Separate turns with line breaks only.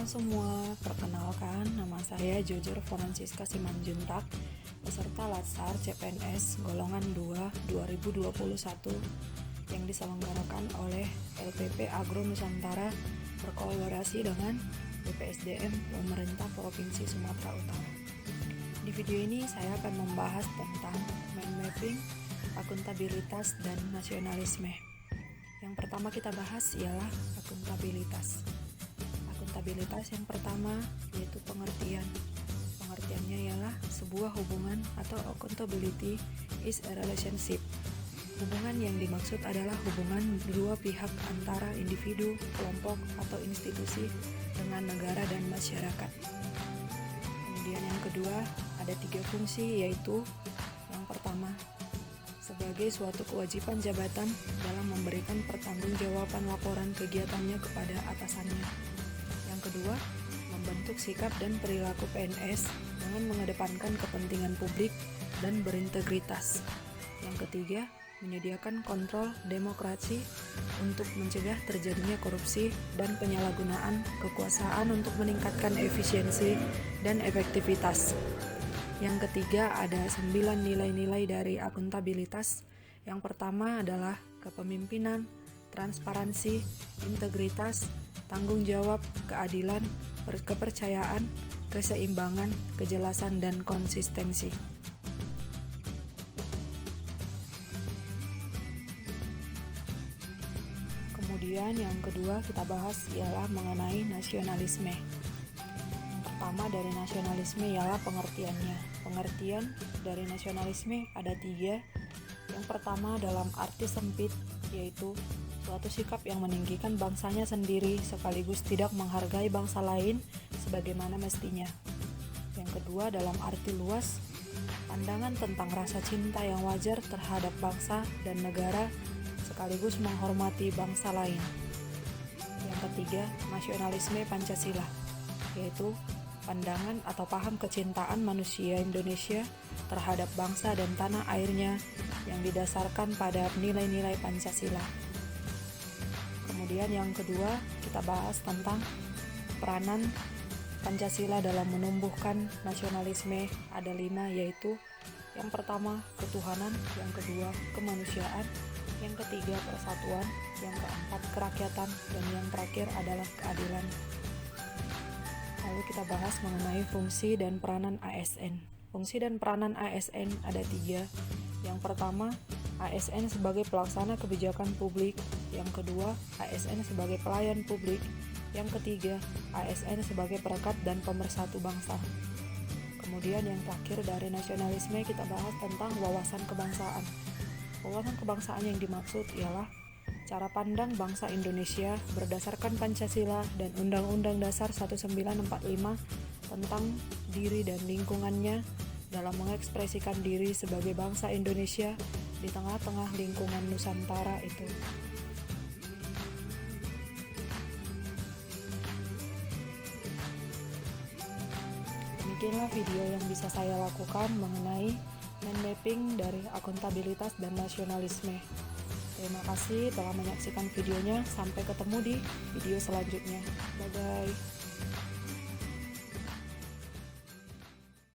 Halo semua, perkenalkan nama saya Jujur Francisca Simanjuntak, peserta Latsar CPNS golongan 2 2021 yang diselenggarakan oleh LPP Agro Nusantara berkolaborasi dengan BPSDM Pemerintah Provinsi Sumatera Utara. Di video ini saya akan membahas tentang mind mapping, akuntabilitas, dan nasionalisme. Yang pertama kita bahas ialah akuntabilitas. Akuntabilitas yang pertama yaitu pengertian. Pengertiannya ialah sebuah hubungan atau accountability is a relationship. Hubungan yang dimaksud adalah hubungan dua pihak antara individu, kelompok, atau institusi dengan negara dan masyarakat. Kemudian yang kedua ada 3 fungsi, yaitu yang pertama sebagai suatu kewajiban jabatan dalam memberikan pertanggungjawaban laporan kegiatannya kepada atasannya. Yang kedua, membentuk sikap dan perilaku PNS dengan mengedepankan kepentingan publik dan berintegritas. Yang ketiga, menyediakan kontrol demokrasi untuk mencegah terjadinya korupsi dan penyalahgunaan kekuasaan untuk meningkatkan efisiensi dan efektivitas. Yang ketiga, ada 9 nilai-nilai dari akuntabilitas. Yang pertama adalah kepemimpinan, transparansi, integritas, tanggung jawab, keadilan, kepercayaan, keseimbangan, kejelasan, dan konsistensi. Kemudian yang kedua kita bahas ialah mengenai nasionalisme. Yang pertama dari nasionalisme ialah pengertiannya. Pengertian dari nasionalisme ada 3. Yang pertama dalam arti sempit, yaitu suatu sikap yang meninggikan bangsanya sendiri sekaligus tidak menghargai bangsa lain sebagaimana mestinya. Yang kedua dalam arti luas, pandangan tentang rasa cinta yang wajar terhadap bangsa dan negara sekaligus menghormati bangsa lain. Yang ketiga, nasionalisme Pancasila, yaitu pandangan atau paham kecintaan manusia Indonesia terhadap bangsa dan tanah airnya yang didasarkan pada nilai-nilai Pancasila. Kemudian yang kedua kita bahas tentang peranan Pancasila dalam menumbuhkan nasionalisme. Ada 5, yaitu yang pertama ketuhanan, yang kedua kemanusiaan, yang ketiga persatuan, yang keempat kerakyatan, dan yang terakhir adalah keadilan. Lalu kita bahas mengenai fungsi dan peranan ASN. Fungsi dan peranan ASN ada 3. Yang pertama, ASN sebagai pelaksana kebijakan publik. Yang kedua, ASN sebagai pelayan publik. Yang ketiga, ASN sebagai perekat dan pemersatu bangsa. Kemudian yang terakhir dari nasionalisme kita bahas tentang wawasan kebangsaan. Wawasan kebangsaan yang dimaksud ialah cara pandang bangsa Indonesia berdasarkan Pancasila dan Undang-Undang Dasar 1945 tentang diri dan lingkungannya dalam mengekspresikan diri sebagai bangsa Indonesia di tengah-tengah lingkungan Nusantara itu. Demikianlah video yang bisa saya lakukan mengenai mind mapping dari akuntabilitas dan nasionalisme. Terima kasih telah menyaksikan videonya. Sampai ketemu di video selanjutnya. Bye-bye.